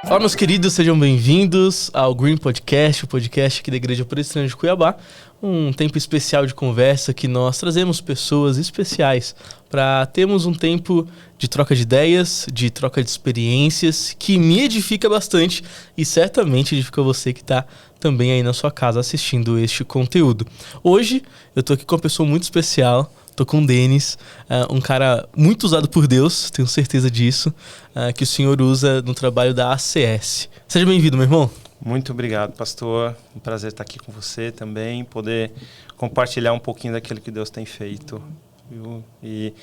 Olá, meus queridos, sejam bem-vindos ao Green Podcast, o podcast aqui da Igreja Presbiteriana de Cuiabá. Um tempo especial de conversa que nós trazemos pessoas especiais para termos um tempo de troca de ideias, de troca de experiências, que me edifica bastante e certamente edifica você que está também aí na sua casa assistindo este conteúdo. Hoje eu tô aqui com uma pessoa muito especial. Tô com o Denis, um cara muito usado por Deus, tenho certeza disso, que o Senhor usa no trabalho da ACS. Seja bem-vindo, meu irmão. Muito obrigado, pastor. Um prazer estar aqui com você também, poder compartilhar um pouquinho daquilo que Deus tem feito. Viu? E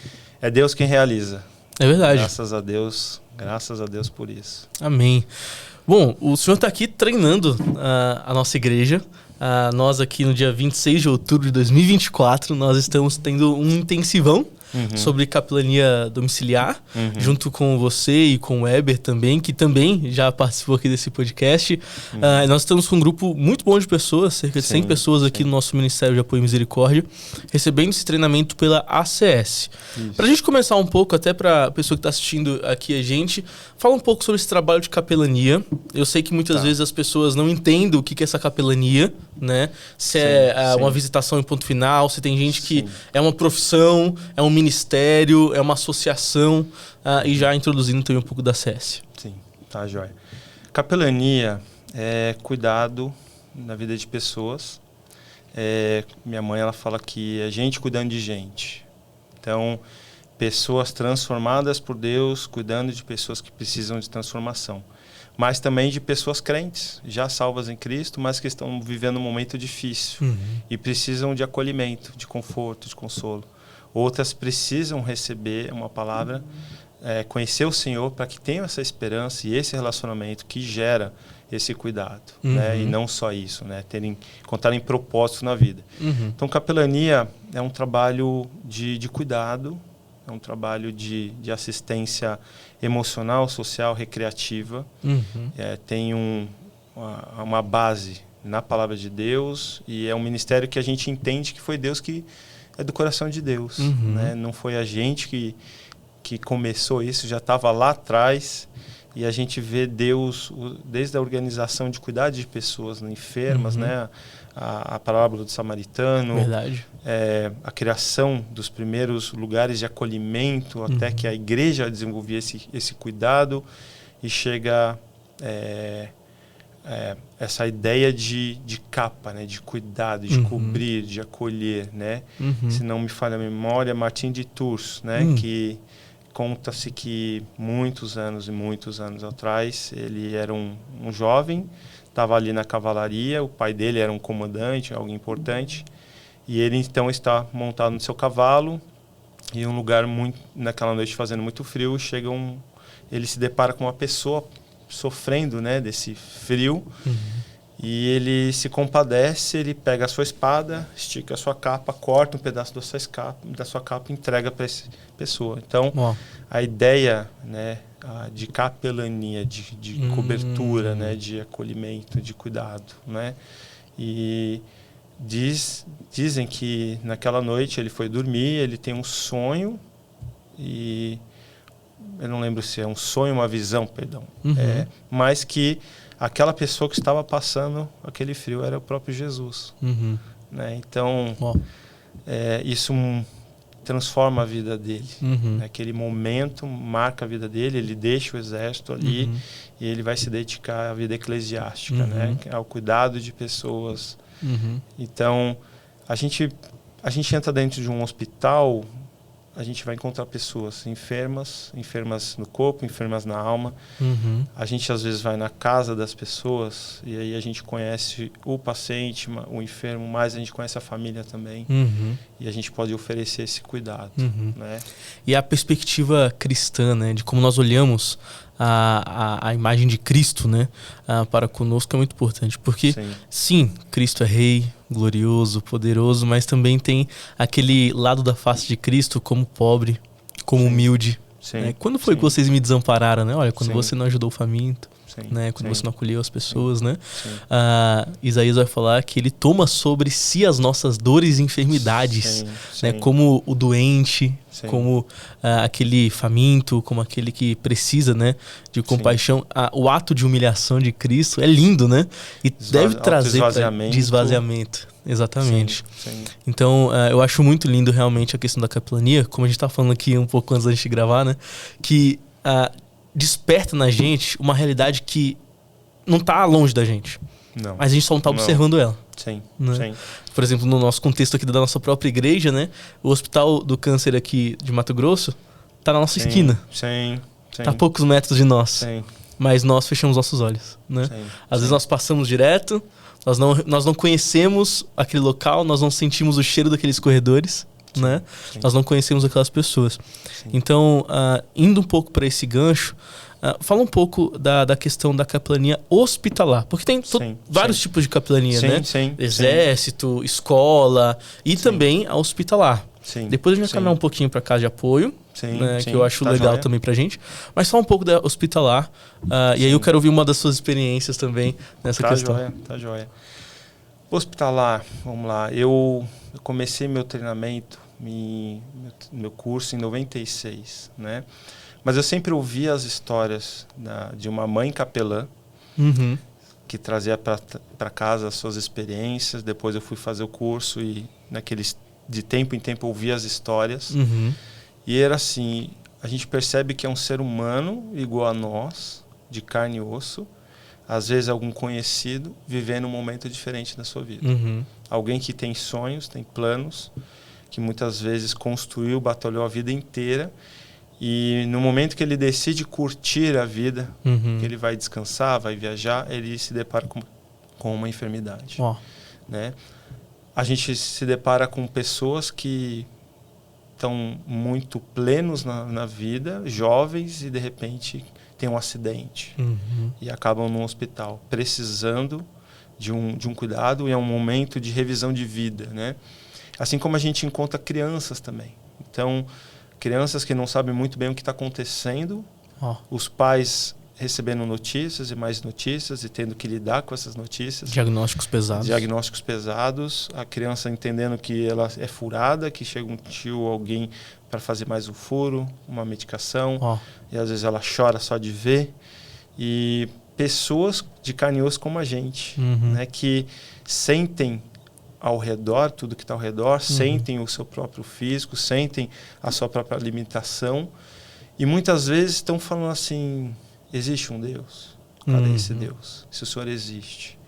é Deus quem realiza. É verdade. Graças a Deus por isso. Amém. Bom, o Senhor está aqui treinando a nossa igreja. Nós aqui no dia 26 de outubro de 2024, nós estamos tendo um intensivão sobre capelania domiciliar, junto com você e com o Weber também, que também já participou aqui desse podcast. Nós estamos com um grupo muito bom de pessoas, cerca de 100 pessoas aqui no nosso Ministério de Apoio e Misericórdia, recebendo esse treinamento pela ACS. Para a gente começar um pouco, até para a pessoa que está assistindo aqui a gente, fala um pouco sobre esse trabalho de capelania. Eu sei que muitas vezes as pessoas não entendem o que é essa capelania, né? Se uma visitação em ponto final, se tem gente que é uma profissão, é um ministério, é uma associação, e já introduzindo também um pouco da ACS. Sim, tá, joia. Capelania é cuidado na vida de pessoas. Minha mãe, ela fala que é gente cuidando de gente. Então, pessoas transformadas por Deus, cuidando de pessoas que precisam de transformação. Mas também de pessoas crentes, já salvas em Cristo, mas que estão vivendo um momento difícil e precisam de acolhimento, de conforto, de consolo. Outras precisam receber uma palavra, conhecer o Senhor para que tenham essa esperança e esse relacionamento que gera esse cuidado. Né? E não só isso, né? Encontrarem propósito na vida. Então, capelania é um trabalho de cuidado, é um trabalho de assistência emocional, social, recreativa. Tem uma base na palavra de Deus e é um ministério que a gente entende que foi Deus que é do coração de Deus. Né? Não foi a gente que começou isso, já estava lá atrás. E a gente vê Deus, desde a organização de cuidar de pessoas enfermas, né? A parábola do samaritano, a criação dos primeiros lugares de acolhimento, até que a igreja desenvolvia esse cuidado, e chega essa ideia de capa, né? De cuidado, de cobrir, de acolher. Né? Se não me falha a memória, Martim de Tours, né? Que conta-se que muitos anos atrás, ele era um jovem, estava ali na cavalaria, o pai dele era um comandante, alguém importante, e ele então está montado no seu cavalo, e um lugar naquela noite fazendo muito frio, ele se depara com uma pessoa sofrendo, né, desse frio, e ele se compadece, ele pega a sua espada, estica a sua capa, corta um pedaço da sua capa e entrega para essa pessoa. Então, a ideia, né, de capelania, de cobertura, né, de acolhimento, de cuidado, né? E dizem que naquela noite ele foi dormir, ele tem um sonho, e eu não lembro se é um sonho ou uma visão, perdão, mas que aquela pessoa que estava passando aquele frio era o próprio Jesus. Né? Então, isso transforma a vida dele. Aquele momento marca a vida dele, ele deixa o exército ali e ele vai se dedicar à vida eclesiástica, né? Ao cuidado de pessoas. Então, a gente entra dentro de um hospital, a gente vai encontrar pessoas enfermas no corpo, enfermas na alma. A gente às vezes vai na casa das pessoas e aí a gente conhece o paciente, o enfermo, mas a gente conhece a família também. E a gente pode oferecer esse cuidado. Né? E a perspectiva cristã, né, de como nós olhamos a imagem de Cristo, né, para conosco é muito importante, porque sim, Cristo é rei, glorioso, poderoso, mas também tem aquele lado da face de Cristo como pobre, como humilde. Né? Quando foi que vocês me desampararam, né? Olha, quando você não ajudou o faminto. né? Quando você não acolheu as pessoas, né? Isaías vai falar que ele toma sobre si as nossas dores e enfermidades, né? Como o doente, como aquele faminto, como aquele que precisa, né? De compaixão. O ato de humilhação de Cristo é lindo, né? E deve trazer de esvaziamento. Exatamente. Então, eu acho muito lindo realmente a questão da capelania, como a gente tá falando aqui um pouco antes da gente gravar, né? Que desperta na gente uma realidade que não tá longe da gente. Não. Mas a gente só não tá observando ela. Sim, né? sim. Por exemplo, no nosso contexto aqui da nossa própria igreja, né? O Hospital do Câncer aqui de Mato Grosso tá na nossa esquina. Sim. Tá a poucos metros de nós. Sim. Mas nós fechamos nossos olhos, né? Às vezes nós passamos direto, nós não conhecemos aquele local, nós não sentimos o cheiro daqueles corredores, né? Nós não conhecemos aquelas pessoas. Então, indo um pouco para esse gancho, fala um pouco da questão da capelania hospitalar. Porque tem vários tipos de capelania, né? Exército, escola e também a hospitalar. Depois a gente vai caminhar um pouquinho para casa de apoio, que eu acho legal também pra gente. Mas fala um pouco da hospitalar. E aí eu quero ouvir uma das suas experiências também nessa questão. Tá joia. Hospitalar, vamos lá. Eu comecei meu treinamento, meu curso em 96, né? Mas eu sempre ouvia as histórias de uma mãe capelã que trazia para casa as suas experiências. Depois eu fui fazer o curso e de tempo em tempo eu ouvia as histórias. E era assim, a gente percebe que é um ser humano igual a nós, de carne e osso, às vezes algum conhecido, vivendo um momento diferente da sua vida. Alguém que tem sonhos, tem planos, que muitas vezes construiu, batalhou a vida inteira, e no momento que ele decide curtir a vida, que ele vai descansar, vai viajar, ele se depara com uma enfermidade. Né? A gente se depara com pessoas que estão muito plenos na vida, jovens, e de repente tem um acidente e acabam no hospital, precisando de um cuidado, e é um momento de revisão de vida, né? Assim como a gente encontra crianças também. Então, crianças que não sabem muito bem o que está acontecendo, os pais recebendo notícias e mais notícias e tendo que lidar com essas notícias. Diagnósticos pesados. A criança entendendo que ela é furada, que chega um tio, alguém para fazer mais um furo, uma medicação. E às vezes ela chora só de ver. E pessoas de carne e osso como a gente, né, que sentem ao redor, tudo que está ao redor, sentem o seu próprio físico, sentem a sua própria limitação. E muitas vezes estão falando assim: existe um Deus? Cadê esse Deus? Se o Senhor existe,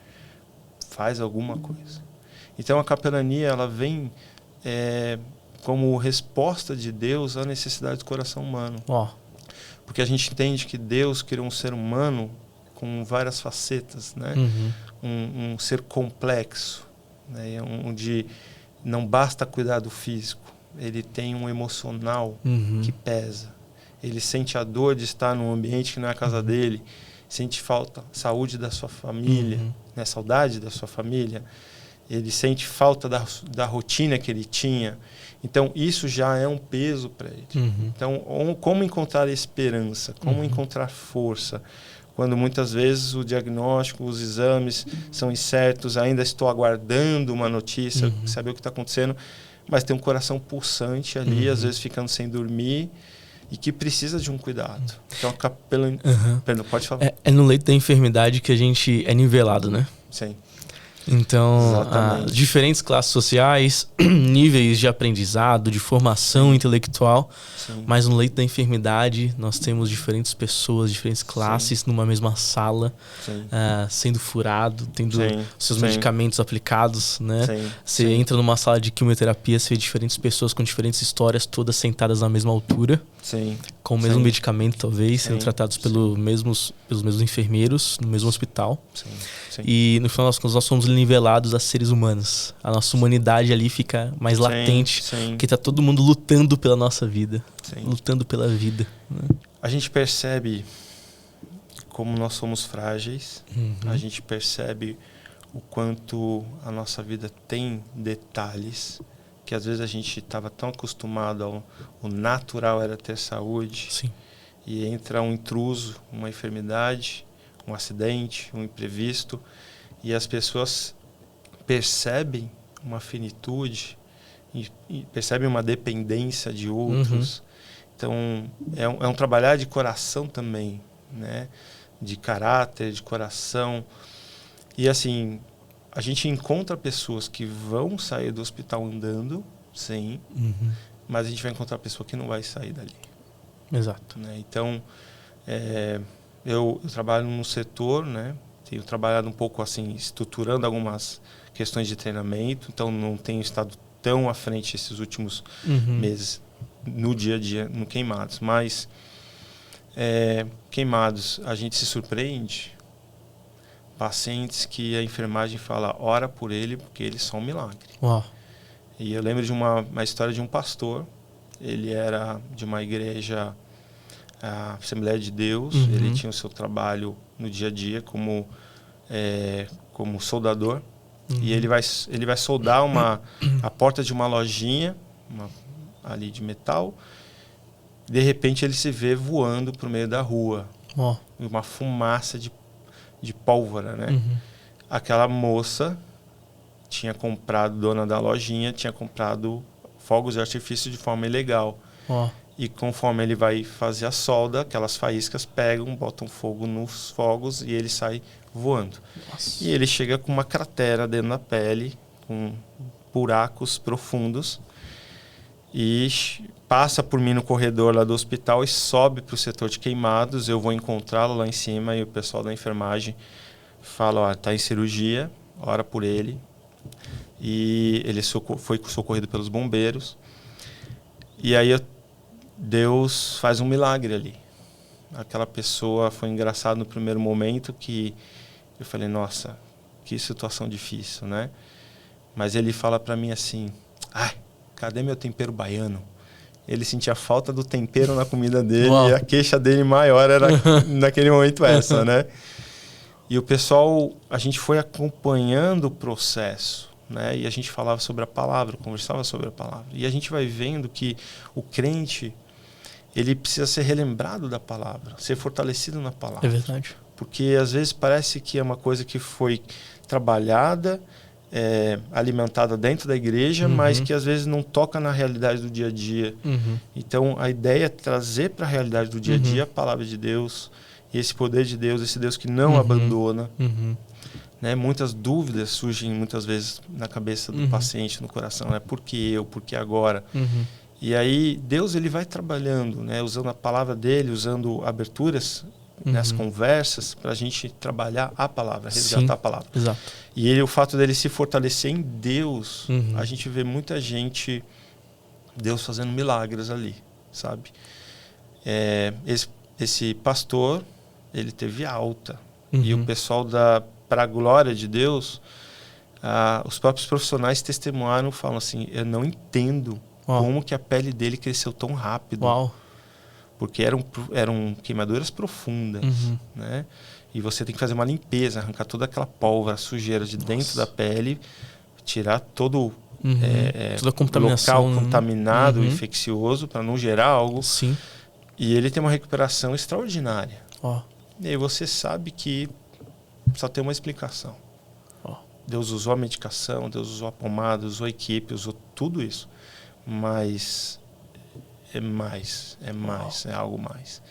faz alguma coisa. Então a capelania, ela vem como resposta de Deus à necessidade do coração humano. Porque a gente entende que Deus criou um ser humano com várias facetas, né? Um ser complexo, né? Onde não basta cuidar do físico, ele tem um emocional que pesa. Ele sente a dor de estar num ambiente que não é a casa dele, sente falta, saúde da sua família, né? Saudade da sua família, ele sente falta da rotina que ele tinha. Então, isso já é um peso para ele. Então, como encontrar esperança, como encontrar força, quando muitas vezes o diagnóstico, os exames são incertos, ainda estou aguardando uma notícia, saber o que está acontecendo, mas tem um coração pulsante ali, às vezes ficando sem dormir, e que precisa de um cuidado. Então, a capelania... Perdão, pode falar. É no leito da enfermidade que a gente é nivelado, né? Sim. Então, diferentes classes sociais, níveis de aprendizado, de formação intelectual, mas no leito da enfermidade nós temos diferentes pessoas, diferentes classes numa mesma sala, sendo furado, tendo seus medicamentos aplicados, né? Você entra numa sala de quimioterapia, você vê diferentes pessoas com diferentes histórias, todas sentadas na mesma altura, com o mesmo medicamento talvez, sendo tratados pelos mesmos enfermeiros no mesmo hospital. E no final das contas nós somos nivelados a seres humanos. A nossa humanidade ali fica mais latente, porque está todo mundo lutando pela nossa vida, lutando pela vida, né? A gente percebe como nós somos frágeis, a gente percebe o quanto a nossa vida tem detalhes, que às vezes a gente estava tão acostumado ao natural era ter saúde, e entra um intruso, uma enfermidade, um acidente, um imprevisto, e as pessoas percebem uma finitude e percebem uma dependência de outros. Então, é um trabalhar de coração também, né? De caráter, de coração. E assim, a gente encontra pessoas que vão sair do hospital andando, sim, mas a gente vai encontrar pessoa que não vai sair dali. Exato. Né? Então, eu trabalho no setor, né? Tenho trabalhado um pouco assim, estruturando algumas questões de treinamento, então não tenho estado tão à frente esses últimos meses no dia a dia, no Queimados. Mas, Queimados, a gente se surpreende. Pacientes que a enfermagem fala, ora por ele, porque eles são um milagre. Uau. E eu lembro de uma história de um pastor, ele era de uma igreja, a Assembleia de Deus, ele tinha o seu trabalho no dia a dia como soldador, e ele vai soldar a porta de uma lojinha ali de metal. De repente ele se vê voando para o meio da rua, e uma fumaça de pólvora, né? Aquela moça tinha comprado, dona da lojinha, tinha comprado fogos de artifício de forma ilegal. E conforme ele vai fazer a solda, aquelas faíscas pegam, botam fogo nos fogos e ele sai voando. Nossa. E ele chega com uma cratera dentro da pele, com buracos profundos, e passa por mim no corredor lá do hospital e sobe para o setor de Queimados. Eu vou encontrá-lo lá em cima e o pessoal da enfermagem fala, está em cirurgia, ora por ele. E ele foi socorrido pelos bombeiros. E aí Deus faz um milagre ali. Aquela pessoa, foi engraçado no primeiro momento que eu falei, nossa, que situação difícil, né? Mas ele fala para mim assim, cadê meu tempero baiano? Ele sentia falta do tempero na comida dele. Uau. E a queixa dele maior era naquele momento essa, né? E o pessoal, a gente foi acompanhando o processo, né? E a gente falava sobre a palavra, conversava sobre a palavra. E a gente vai vendo que o crente, ele precisa ser relembrado da palavra, ser fortalecido na palavra. É verdade. Porque às vezes parece que é uma coisa que foi trabalhada, alimentada dentro da igreja, mas que às vezes não toca na realidade do dia a dia. Então a ideia é trazer para a realidade do dia a dia a palavra de Deus, e esse poder de Deus, esse Deus que não abandona. Né? Muitas dúvidas surgem muitas vezes na cabeça do paciente, no coração, né? Por que eu? Por que agora? E aí Deus, ele vai trabalhando, né? Usando a palavra dele, usando aberturas nas conversas, para a gente trabalhar a palavra, resgatar a palavra. Exato. E o fato dele se fortalecer em Deus, a gente vê muita gente, Deus fazendo milagres ali, sabe? Esse pastor, ele teve alta. E o pessoal para a glória de Deus, os próprios profissionais testemunharam, falam assim, eu não entendo como que a pele dele cresceu tão rápido. Uau. Porque eram queimaduras profundas, né? E você tem que fazer uma limpeza, arrancar toda aquela pólvora, sujeira de dentro da pele, tirar todo toda a contaminação, local contaminado, infeccioso, para não gerar algo. Sim. E ele tem uma recuperação extraordinária. Ó. E aí você sabe que só tem uma explicação. Ó. Deus usou a medicação, Deus usou a pomada, usou a equipe, usou tudo isso. Mas é algo mais.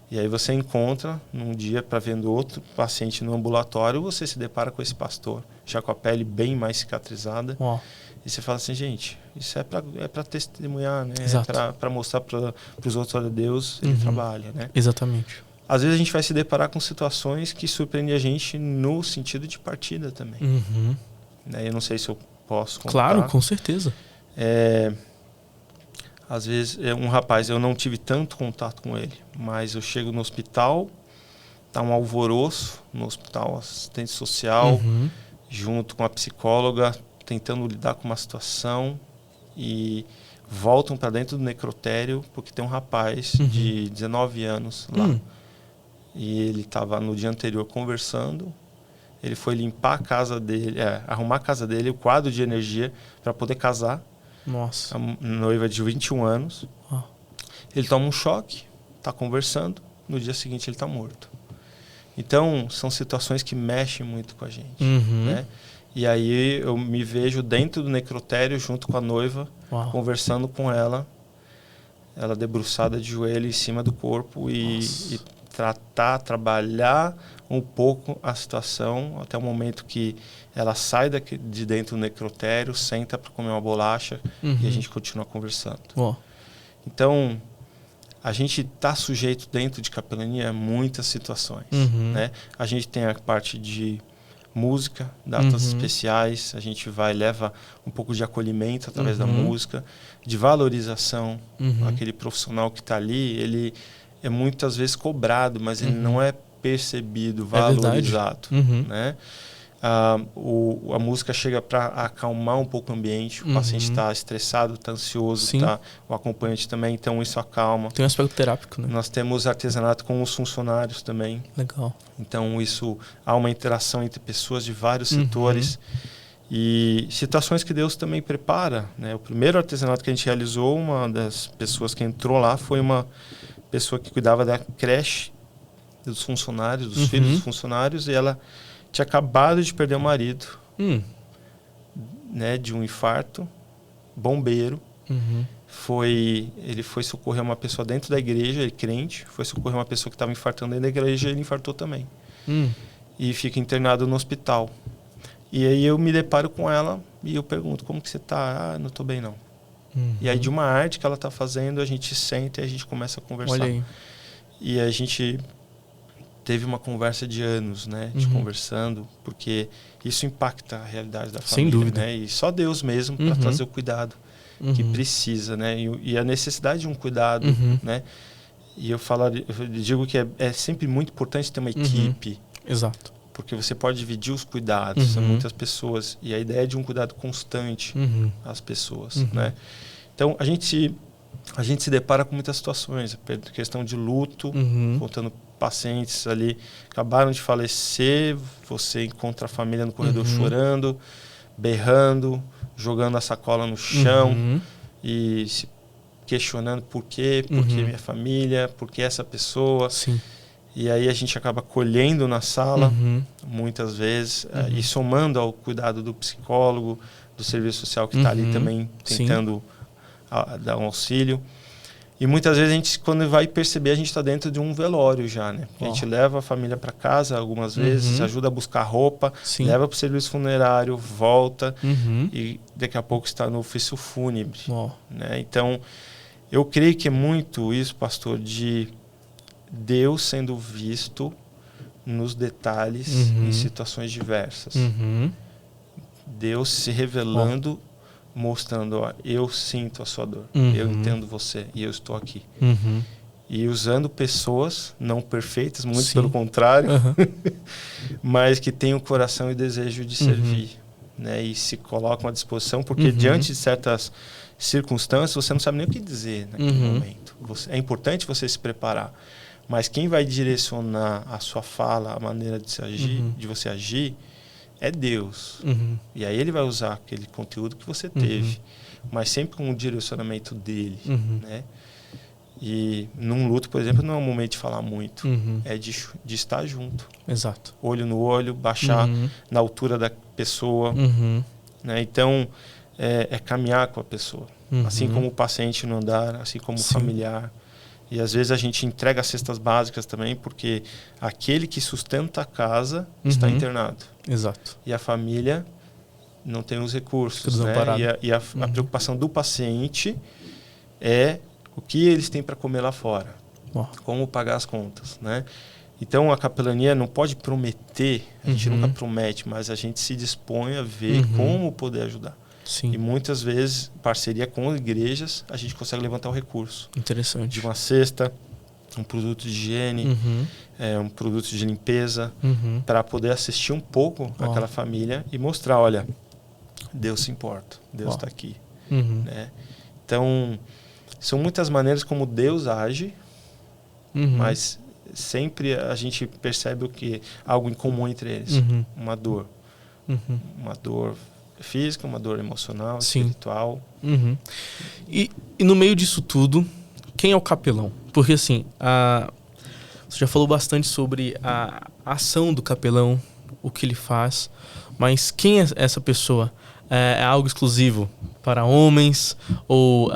E aí você encontra num dia para vendo outro paciente no ambulatório, você se depara com esse pastor, já com a pele bem mais cicatrizada. E você fala assim, gente, isso é para testemunhar, né? Exato. É para mostrar para os outros, olha, Deus, ele trabalha, né? Exatamente. Às vezes a gente vai se deparar com situações que surpreendem a gente no sentido de partida também. Né? Eu não sei se eu posso contar. Claro, com certeza. Às vezes, um rapaz, eu não tive tanto contato com ele, mas eu chego no hospital, tá um alvoroço no hospital, assistente social, junto com a psicóloga, tentando lidar com uma situação, e voltam para dentro do necrotério, porque tem um rapaz de 19 anos lá. E ele estava no dia anterior conversando, ele foi limpar a casa dele, arrumar a casa dele, o quadro de energia, para poder casar. Nossa. A noiva de 21 anos. Ele toma um choque, está conversando, no dia seguinte ele está morto. Então, são situações que mexem muito com a gente, né? E aí eu me vejo dentro do necrotério junto com a noiva, conversando com ela debruçada de joelho em cima do corpo e trabalhar um pouco a situação até o momento que ela sai de dentro do necrotério, senta para comer uma bolacha e a gente continua conversando. Então, a gente está sujeito dentro de capelania a muitas situações, né? A gente tem a parte de música, datas especiais, a gente leva um pouco de acolhimento através da música, de valorização. Aquele profissional que está ali, ele é muitas vezes cobrado, mas ele não é percebido, valorizado, né? A música chega para acalmar um pouco o ambiente. O paciente está estressado, está ansioso, o acompanhante também, então isso acalma. Tem um aspecto terápico, né? Nós temos artesanato com os funcionários também. Legal. Então isso há uma interação entre pessoas de vários setores e situações que Deus também prepara, né? O primeiro artesanato que a gente realizou, uma das pessoas que entrou lá foi uma pessoa que cuidava da creche dos funcionários, dos filhos dos funcionários, e ela tinha acabado de perder o marido, né, de um infarto, bombeiro. Ele foi socorrer uma pessoa dentro da igreja, ele crente, foi socorrer uma pessoa que estava infartando dentro da igreja e ele infartou também. E fica internado no hospital. E aí eu me deparo com ela e eu pergunto, como que você está? Não estou bem não. E aí de uma arte que ela está fazendo, a gente senta e a gente começa a conversar. Olha aí. E a gente teve uma conversa de anos, né, de conversando, porque isso impacta a realidade da família. Sem dúvida. Né? E só Deus mesmo para trazer o cuidado que precisa, né? E a necessidade de um cuidado, né? E eu digo que é sempre muito importante ter uma equipe. Exato. Porque você pode dividir os cuidados, são muitas pessoas, e a ideia é de um cuidado constante às pessoas, né? Então, a gente se depara com muitas situações, questão de luto, contando pacientes ali, acabaram de falecer, você encontra a família no corredor chorando, berrando, jogando a sacola no chão e se questionando por quê, por que minha família, por que essa pessoa. Sim. E aí a gente acaba colhendo na sala, muitas vezes, e somando ao cuidado do psicólogo, do serviço social que está ali também tentando dar um auxílio. E muitas vezes a gente, quando vai perceber, a gente está dentro de um velório já, né? A gente leva a família para casa algumas vezes, ajuda a buscar roupa, leva para o serviço funerário, volta e daqui a pouco está no ofício fúnebre. Né? Então, eu creio que é muito isso, pastor, de Deus sendo visto nos detalhes em situações diversas. Deus se revelando, mostrando, ó, eu sinto a sua dor, eu entendo você e eu estou aqui. E usando pessoas não perfeitas, muito pelo contrário, mas que têm o coração e desejo de servir, né? E se colocam à disposição, porque diante de certas circunstâncias você não sabe nem o que dizer naquele momento. É importante você se preparar, mas quem vai direcionar a sua fala, a maneira de se agir, de você agir, é Deus. E aí ele vai usar aquele conteúdo que você teve, mas sempre com o direcionamento dele, né? E num luto, por exemplo, não é um momento de falar muito, é de estar junto. Exato. Olho no olho, baixar na altura da pessoa, né? Então, é caminhar com a pessoa, assim como o paciente no andar, assim como o familiar. E às vezes a gente entrega as cestas básicas também, porque aquele que sustenta a casa está internado. Exato. E a família não tem os recursos, né? E a preocupação do paciente é o que eles têm para comer lá fora, como pagar as contas, né? Então a capelania não pode prometer, a gente nunca promete, mas a gente se dispõe a ver como poder ajudar. Sim. E muitas vezes, parceria com igrejas, a gente consegue levantar o recurso. Interessante. De uma cesta, um produto de higiene, um produto de limpeza, para poder assistir um pouco aquela família e mostrar, olha, Deus se importa, Deus está aqui. Né? Então, são muitas maneiras como Deus age, mas sempre a gente percebe o que algo em comum entre eles, uma dor. Uma dor física, uma dor emocional, espiritual. E no meio disso tudo, quem é o capelão? Porque assim, você já falou bastante sobre a ação do capelão, o que ele faz, mas quem é essa pessoa? É algo exclusivo para homens ou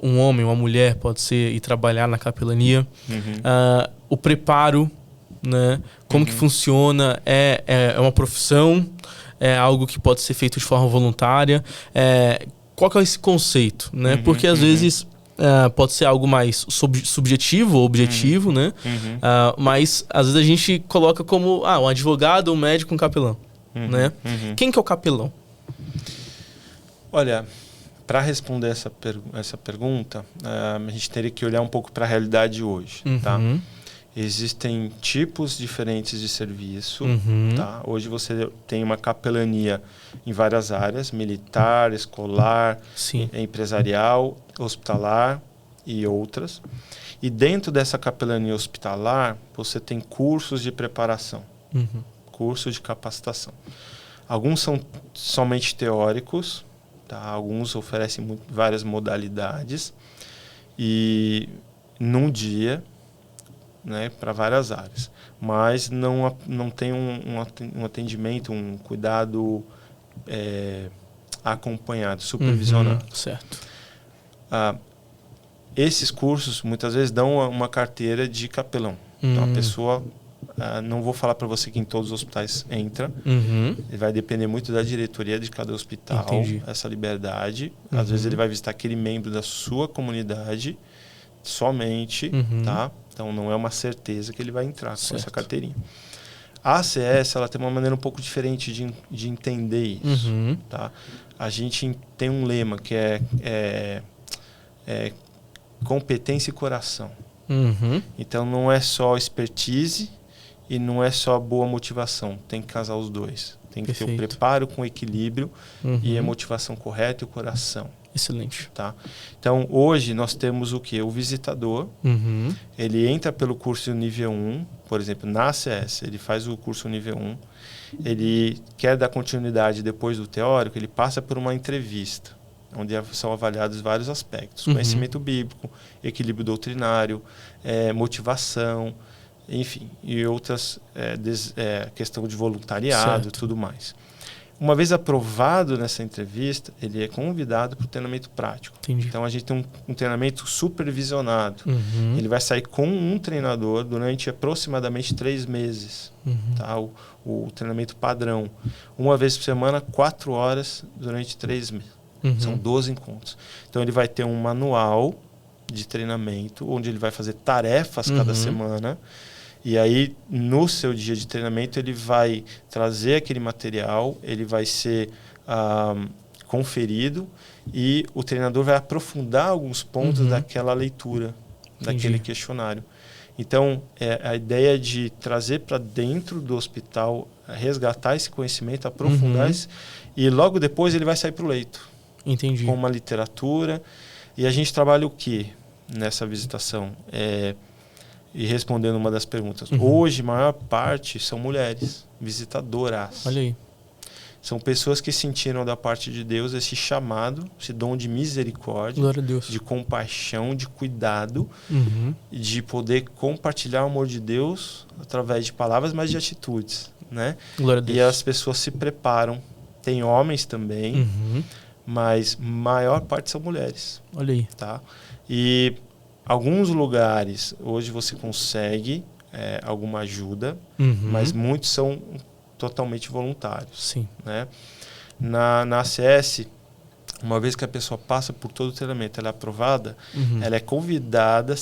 um homem, uma mulher pode ser e trabalhar na capelania? O preparo, né? Como que funciona? É uma profissão? É algo que pode ser feito de forma voluntária? Qual que é esse conceito, né? Porque às vezes pode ser algo mais subjetivo ou objetivo, né? Mas às vezes a gente coloca como um advogado, um médico, um capelão, né? Quem que é o capelão? Olha, para responder essa pergunta, a gente teria que olhar um pouco para a realidade hoje, tá? Existem tipos diferentes de serviço, tá? Hoje você tem uma capelania em várias áreas, militar, escolar, empresarial, hospitalar e outras. E dentro dessa capelania hospitalar, você tem cursos de preparação, cursos de capacitação. Alguns são somente teóricos, tá? Alguns oferecem várias modalidades e num dia, né, para várias áreas, mas não tem um atendimento, um cuidado acompanhado, supervisionado. Certo. Esses cursos muitas vezes dão uma carteira de capelão. Então a pessoa, não vou falar para você que em todos os hospitais entra, vai depender muito da diretoria de cada hospital. Entendi. Essa liberdade. Às vezes ele vai visitar aquele membro da sua comunidade somente, tá? Então não é uma certeza que ele vai entrar com essa carteirinha. A ACS, ela tem uma maneira um pouco diferente de entender isso, tá? A gente tem um lema que é competência e coração. Então não é só expertise e não é só boa motivação, tem que casar os dois. Tem que ter o preparo com equilíbrio e a motivação correta e o coração. Excelente. Tá? Então, hoje nós temos o quê? O visitador, ele entra pelo curso nível 1, por exemplo, na ACS, ele faz o curso nível 1, ele quer dar continuidade depois do teórico, ele passa por uma entrevista, onde são avaliados vários aspectos, conhecimento bíblico, equilíbrio doutrinário, motivação, enfim, e outras, questão de voluntariado e tudo mais. Uma vez aprovado nessa entrevista, ele é convidado para o treinamento prático. Entendi. Então, a gente tem um treinamento supervisionado. Ele vai sair com um treinador durante aproximadamente 3 meses. Tá? O treinamento padrão. Uma vez por semana, 4 horas durante 3 meses. São 12 encontros. Então, ele vai ter um manual de treinamento, onde ele vai fazer tarefas cada semana. E aí, no seu dia de treinamento, ele vai trazer aquele material, ele vai ser conferido e o treinador vai aprofundar alguns pontos daquela leitura, daquele questionário. Então, a ideia de trazer para dentro do hospital, resgatar esse conhecimento, aprofundar isso, e logo depois ele vai sair para o leito. Entendi. Com uma literatura. E a gente trabalha o quê nessa visitação? E respondendo uma das perguntas. Hoje, a maior parte são mulheres visitadoras. Olha aí. São pessoas que sentiram da parte de Deus esse chamado, esse dom de misericórdia, glória a Deus, de compaixão, de cuidado, de poder compartilhar o amor de Deus através de palavras, mas de atitudes, né? Glória a Deus. E as pessoas se preparam. Tem homens também, mas maior parte são mulheres. Olha aí. Tá? E alguns lugares, hoje você consegue alguma ajuda, mas muitos são totalmente voluntários. Sim. Né? Na ACS, uma vez que a pessoa passa por todo o treinamento, ela é aprovada, ela é convidada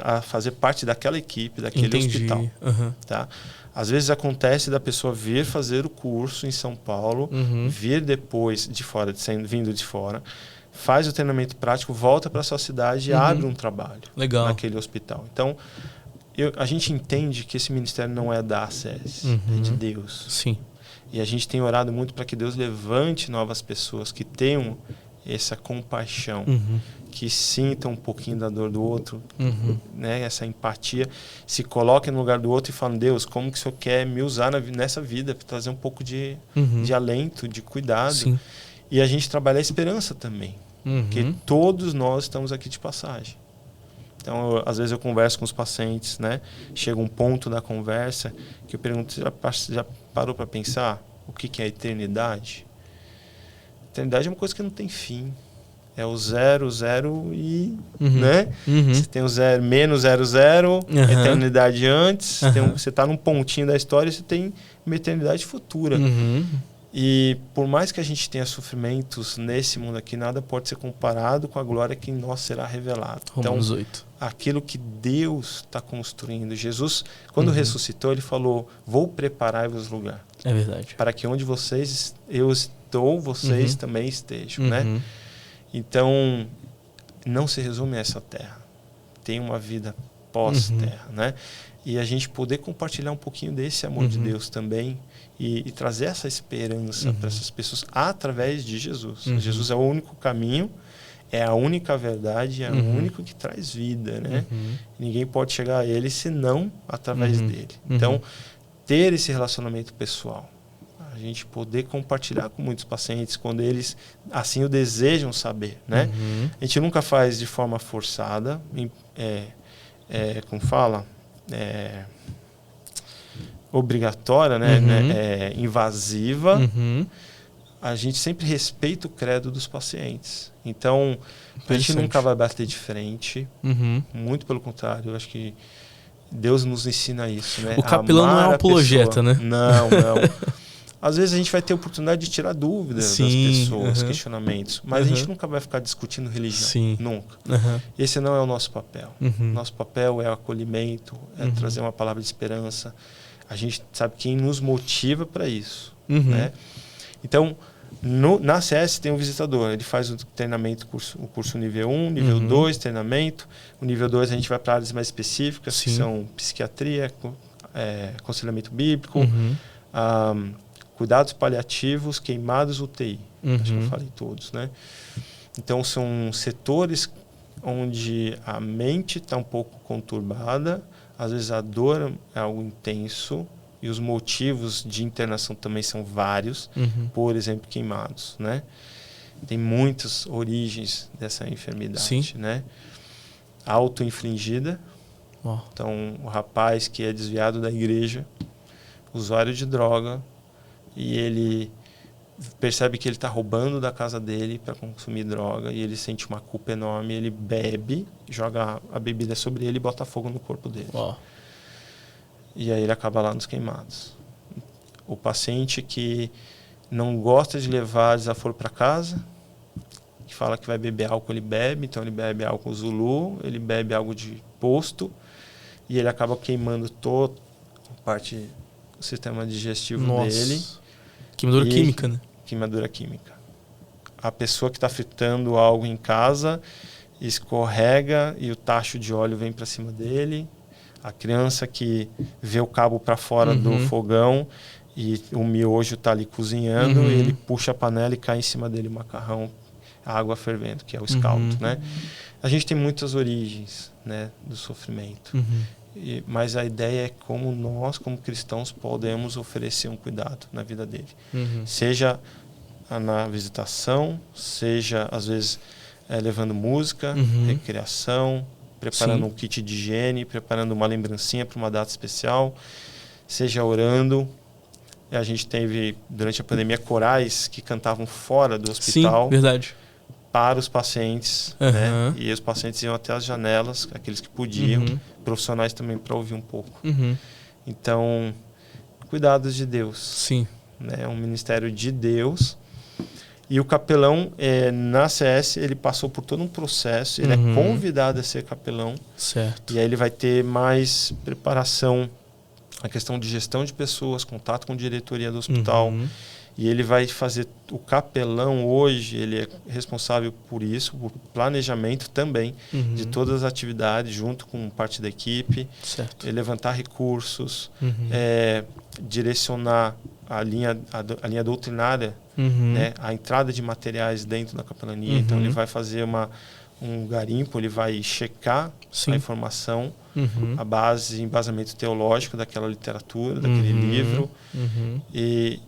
a fazer parte daquela equipe, daquele hospital. Tá? Às vezes acontece da pessoa vir fazer o curso em São Paulo, vir depois de fora, vindo de fora, faz o treinamento prático, volta para a sua cidade e abre um trabalho naquele hospital. Então, a gente entende que esse ministério não é da ACS, é de Deus. Sim. E a gente tem orado muito para que Deus levante novas pessoas que tenham essa compaixão, que sintam um pouquinho da dor do outro, né? Essa empatia, se coloquem no lugar do outro e falam: Deus, como que o Senhor quer me usar nessa vida para trazer um pouco de alento, de cuidado. Sim. E a gente trabalha a esperança também, porque todos nós estamos aqui de passagem. Então, às vezes eu converso com os pacientes, né? Chega um ponto da conversa que eu pergunto, já parou para pensar o que é a eternidade? A eternidade é uma coisa que não tem fim. É o zero, zero e... né? Você tem o zero, menos zero, zero, a eternidade antes. Você está num pontinho da história e você tem uma eternidade futura. E por mais que a gente tenha sofrimentos nesse mundo aqui, nada pode ser comparado com a glória que em nós será revelada. Romanos então, 8. Aquilo que Deus está construindo. Jesus, quando ressuscitou, ele falou, vou preparar-vos lugar. É verdade. Para que onde eu estou, vocês também estejam, né? Então, não se resume a essa terra. Tem uma vida pós-terra, né? E a gente poder compartilhar um pouquinho desse amor de Deus também e trazer essa esperança para essas pessoas através de Jesus. Jesus é o único caminho, é a única verdade, é o único que traz vida, né? Ninguém pode chegar a ele senão através dele. Então, ter esse relacionamento pessoal, a gente poder compartilhar com muitos pacientes quando eles assim o desejam saber, né? A gente nunca faz de forma forçada, como fala, obrigatória, né? Invasiva. A gente sempre respeita o credo dos pacientes. Então, a gente nunca vai bater de frente. Muito pelo contrário, eu acho que Deus nos ensina isso, né? O capelão não é um apologeta, né? Não. Às vezes a gente vai ter a oportunidade de tirar dúvidas das pessoas, questionamentos. Mas a gente nunca vai ficar discutindo religião. Nunca. Esse não é o nosso papel. Nosso papel é o acolhimento, é trazer uma palavra de esperança. A gente sabe quem nos motiva para isso, né? Então, na CS tem um visitador, ele faz o treinamento, o curso nível 1, nível 2, treinamento. O nível 2 a gente vai para áreas mais específicas, que são psiquiatria, aconselhamento bíblico, cuidados paliativos, queimados, UTI. Acho que eu falei todos, né? Então, são setores onde a mente está um pouco conturbada, às vezes a dor é algo intenso, e os motivos de internação também são vários, por exemplo, queimados, né? Tem muitas origens dessa enfermidade, né? Auto-infligida. Então, o rapaz que é desviado da igreja, usuário de droga, e ele percebe que ele está roubando da casa dele para consumir droga, e ele sente uma culpa enorme, ele bebe, joga a bebida sobre ele e bota fogo no corpo dele. E aí ele acaba lá nos queimados. O paciente que não gosta de levar desaforo para casa, que fala que vai beber álcool, ele bebe, então ele bebe álcool Zulu, ele bebe algo de posto, e ele acaba queimando toda a parte do sistema digestivo dele. Queimadura química, né? Queimadura química. A pessoa que está fritando algo em casa escorrega e o tacho de óleo vem para cima dele. A criança que vê o cabo para fora do fogão e o miojo está ali cozinhando, ele puxa a panela e cai em cima dele o macarrão, a água fervendo, que é o escaldo, né? A gente tem muitas origens, né, do sofrimento. Mas a ideia é como nós, como cristãos, podemos oferecer um cuidado na vida dele. Seja na visitação, seja, às vezes, levando música, recreação, preparando um kit de higiene, preparando uma lembrancinha para uma data especial, seja orando. E a gente teve, durante a pandemia, corais que cantavam fora do hospital. Verdade. Para os pacientes, né? E os pacientes iam até as janelas, aqueles que podiam, profissionais também para ouvir um pouco. Então, cuidados de Deus. Né? É um ministério de Deus. E o capelão, na CS, ele passou por todo um processo, ele é convidado a ser capelão. E aí ele vai ter mais preparação, a questão de gestão de pessoas, contato com a diretoria do hospital. E ele vai fazer, o capelão hoje, ele é responsável por isso, por planejamento também de todas as atividades, junto com parte da equipe. Levantar recursos, direcionar a linha doutrinária, né, a entrada de materiais dentro da capelania. Então ele vai fazer um garimpo, ele vai checar a informação, a base, embasamento teológico daquela literatura, daquele livro, e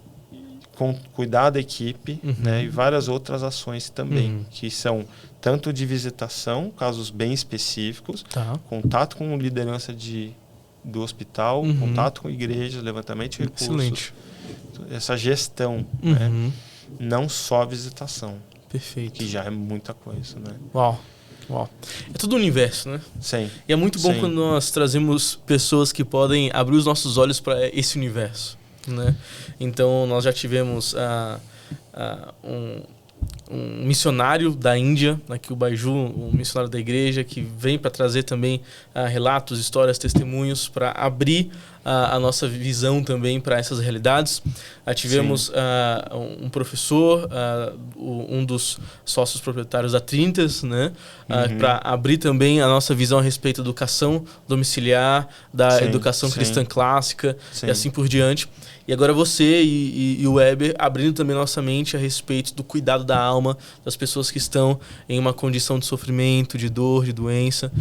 cuidar da equipe, né? E várias outras ações também, que são tanto de visitação, casos bem específicos, contato com liderança do hospital, contato com igrejas, levantamento de recursos. Excelente. Essa gestão, né? Não só visitação. Perfeito. Que já é muita coisa, né? Uau. É todo o universo, né? Sim. E é muito bom quando nós trazemos pessoas que podem abrir os nossos olhos para esse universo, né? Então, nós já tivemos um missionário da Índia, aqui o Baiju, um missionário da igreja, que vem para trazer também relatos, histórias, testemunhos, para abrir a nossa visão também para essas realidades. Tivemos um professor, um dos sócios proprietários da Trintas, né, para abrir também a nossa visão a respeito da educação domiciliar, da educação cristã clássica e assim por diante. E agora você e o Weber abrindo também nossa mente a respeito do cuidado da alma das pessoas que estão em uma condição de sofrimento, de dor, de doença.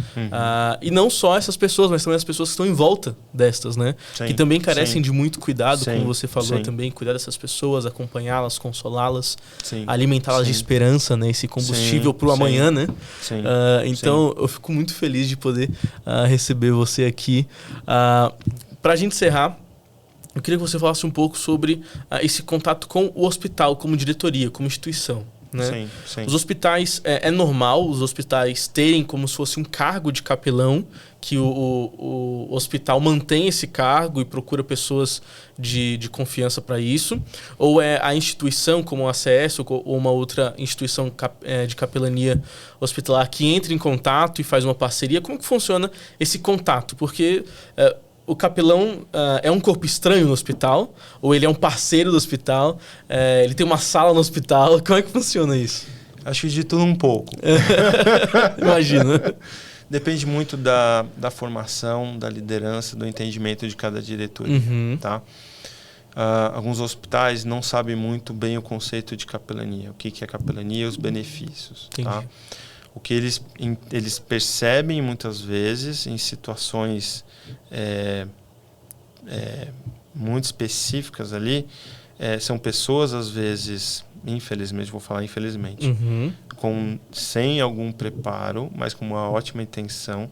E não só essas pessoas, mas também as pessoas que estão em volta destas, né? Que também carecem de muito cuidado, como você falou também, cuidar dessas pessoas, acompanhá-las, consolá-las, alimentá-las de esperança, né? Esse combustível para o amanhã, né? Então, eu fico muito feliz de poder receber você aqui. Para a gente encerrar, eu queria que você falasse um pouco sobre esse contato com o hospital, como diretoria, como instituição, né? Sim. Os hospitais, é normal os hospitais terem como se fosse um cargo de capelão, que o hospital mantém esse cargo e procura pessoas de confiança para isso? Ou é a instituição, como a ACS ou uma outra instituição de capelania hospitalar, que entra em contato e faz uma parceria? Como que funciona esse contato? Porque o capelão é um corpo estranho no hospital? Ou ele é um parceiro do hospital? Ele tem uma sala no hospital? Como é que funciona isso? Acho que de tudo um pouco. Imagina. Depende muito da formação, da liderança, do entendimento de cada diretoria. Tá? Alguns hospitais não sabem muito bem o conceito de capelania. O que é capelania e os benefícios. Tá? O que eles percebem muitas vezes em situações muito específicas ali, são pessoas às vezes, infelizmente, vou falar infelizmente, sem algum preparo, mas com uma ótima intenção,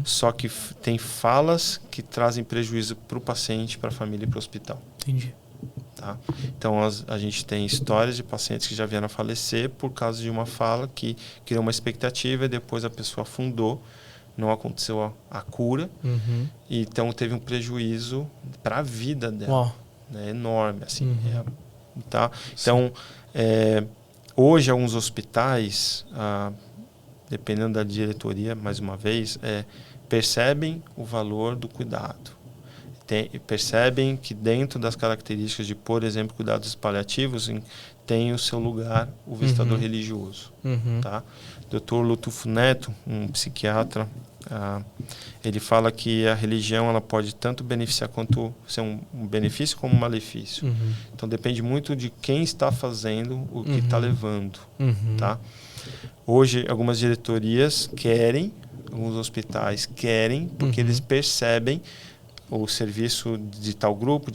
só que tem falas que trazem prejuízo para o paciente, para a família e para o hospital. Entendi. Tá? Então a gente tem histórias de pacientes que já vieram a falecer por causa de uma fala que criou uma expectativa e depois a pessoa afundou, não aconteceu a cura, e então teve um prejuízo para a vida dela, né, enorme, assim. Tá? Então hoje alguns hospitais, dependendo da diretoria, mais uma vez, percebem o valor do cuidado. Percebem que dentro das características de, por exemplo, cuidados paliativos, tem o seu lugar o visitador religioso. Tá? Dr. Lutufo Neto, um psiquiatra, ele fala que a religião ela pode tanto beneficiar quanto ser um benefício como um malefício. Então depende muito de quem está fazendo o que está levando. Tá? Hoje algumas diretorias querem, alguns hospitais querem, porque eles percebem o serviço de tal grupo,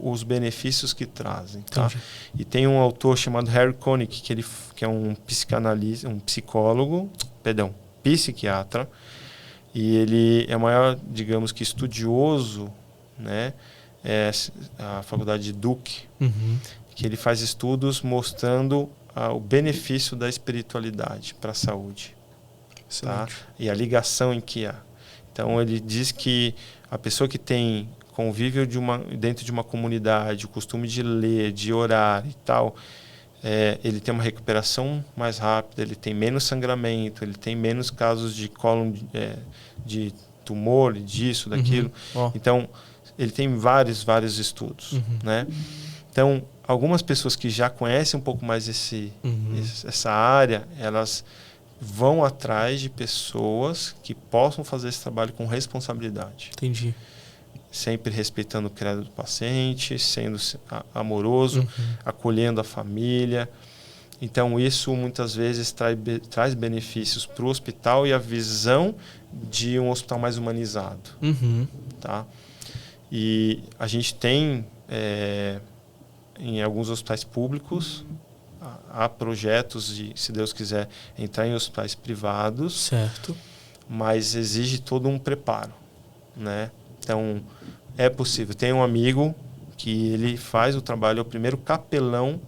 os benefícios que trazem. Tá? E tem um autor chamado Harry Connick, que é um psicanalista, um psiquiatra, e ele é o maior, digamos que estudioso, né? A faculdade de Duke, que ele faz estudos mostrando o benefício da espiritualidade para a saúde. Tá? E a ligação em que há. Então ele diz que a pessoa que tem convívio dentro de uma comunidade, o costume de ler, de orar e tal, ele tem uma recuperação mais rápida, ele tem menos sangramento, ele tem menos casos de cólon de tumor, disso, daquilo. Então, ele tem vários estudos. Né? Então, algumas pessoas que já conhecem um pouco mais essa área, elas vão atrás de pessoas que possam fazer esse trabalho com responsabilidade. Entendi. Sempre respeitando o credo do paciente, sendo amoroso, acolhendo a família. Então, isso muitas vezes traz benefícios para o hospital e a visão de um hospital mais humanizado. Tá? E a gente tem em alguns hospitais públicos, há projetos de, se Deus quiser, entrar em hospitais privados. Certo. Mas exige todo um preparo, né? Então, é possível. Tem um amigo que ele faz o trabalho, é o primeiro capelão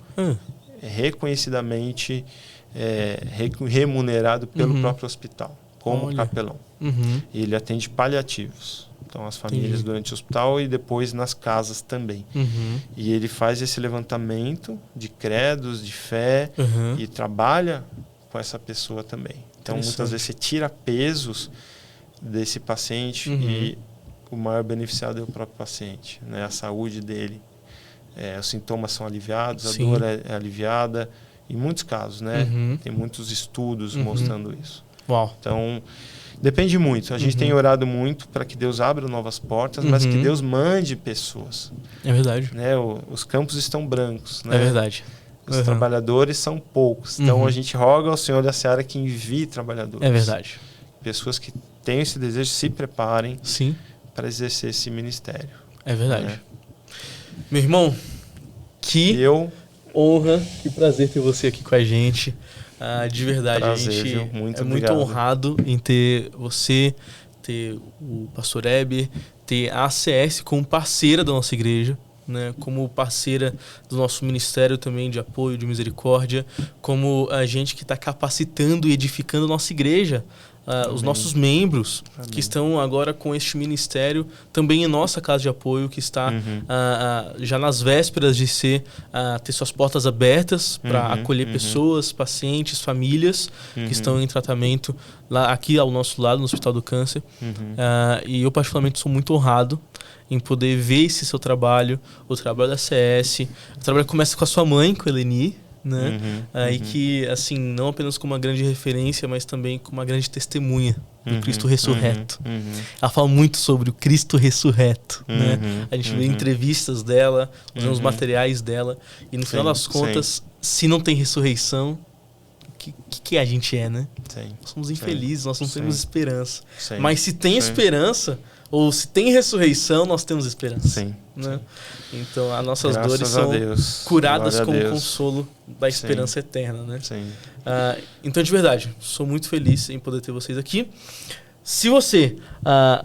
reconhecidamente remunerado pelo próprio hospital, como capelão. E ele atende paliativos. Então, as famílias durante o hospital e depois nas casas também. E ele faz esse levantamento de credos, de fé, e trabalha com essa pessoa também. Então, muitas vezes você tira pesos desse paciente e o maior beneficiado é o próprio paciente, né? A saúde dele. Os sintomas são aliviados, a dor é aliviada. Em muitos casos, né? Tem muitos estudos mostrando isso. Uau. Então, depende muito. A gente tem orado muito para que Deus abra novas portas, mas que Deus mande pessoas. É verdade. Né? Os campos estão brancos. Né? É verdade. Os trabalhadores são poucos. Então, a gente roga ao Senhor da Seara que envie trabalhadores. É verdade. Pessoas que têm esse desejo, se preparem para exercer esse ministério. É verdade. Né? Meu irmão, que honra, que prazer ter você aqui com a gente. De verdade, prazer, a gente muito muito honrado em ter você, ter o pastor Heber, ter a ACS como parceira da nossa igreja, né, como parceira do nosso ministério também de apoio, de misericórdia, como a gente que está capacitando e edificando a nossa igreja, os nossos membros que estão agora com este ministério, também em nossa casa de apoio, que está já nas vésperas de ter suas portas abertas para acolher pessoas, pacientes, famílias que estão em tratamento lá, aqui ao nosso lado, no Hospital do Câncer. E eu particularmente sou muito honrado em poder ver esse seu trabalho, o trabalho da CS. O trabalho começa com a sua mãe, com a Eleni, né? E que, assim, não apenas como uma grande referência, mas também como uma grande testemunha do Cristo ressurreto. Ela fala muito sobre o Cristo ressurreto, né? A gente vê entrevistas dela, os materiais dela, e no final das contas, se não tem ressurreição, o que a gente é, né? Nós somos infelizes, nós não temos esperança. Mas se tem esperança, ou se tem ressurreição, nós temos esperança. Né? Então, as nossas dores são curadas com o consolo da esperança eterna. Né? Então, de verdade, sou muito feliz em poder ter vocês aqui. Se você,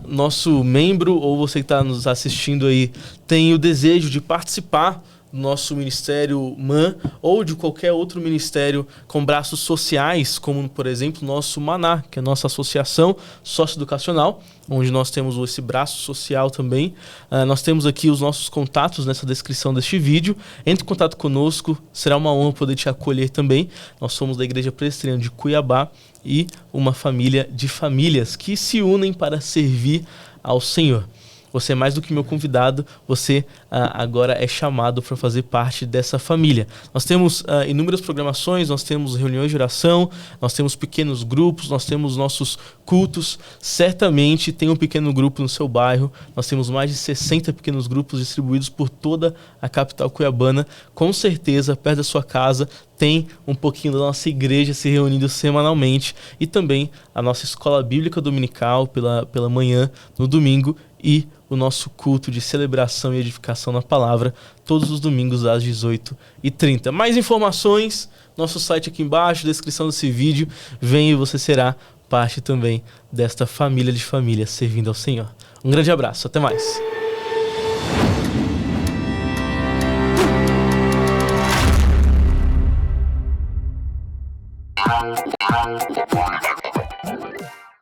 nosso membro, ou você que está nos assistindo aí, tem o desejo de participar do nosso Ministério MAN ou de qualquer outro ministério com braços sociais, como, por exemplo, o nosso Maná, que é a nossa associação socioeducacional, onde nós temos esse braço social também. Nós temos aqui os nossos contatos nessa descrição deste vídeo. Entre em contato conosco, será uma honra poder te acolher também. Nós somos da Igreja Presbiteriana de Cuiabá e uma família de famílias que se unem para servir ao Senhor. Você é mais do que meu convidado, você agora é chamado para fazer parte dessa família. Nós temos inúmeras programações, nós temos reuniões de oração, nós temos pequenos grupos, nós temos nossos cultos. Certamente tem um pequeno grupo no seu bairro, nós temos mais de 60 pequenos grupos distribuídos por toda a capital cuiabana. Com certeza, perto da sua casa, tem um pouquinho da nossa igreja se reunindo semanalmente e também a nossa escola bíblica dominical pela manhã, no domingo, e o nosso culto de celebração e edificação na palavra, todos os domingos às 18h30. Mais informações, nosso site aqui embaixo, descrição desse vídeo. Venha e você será parte também desta família de famílias servindo ao Senhor. Um grande abraço, até mais.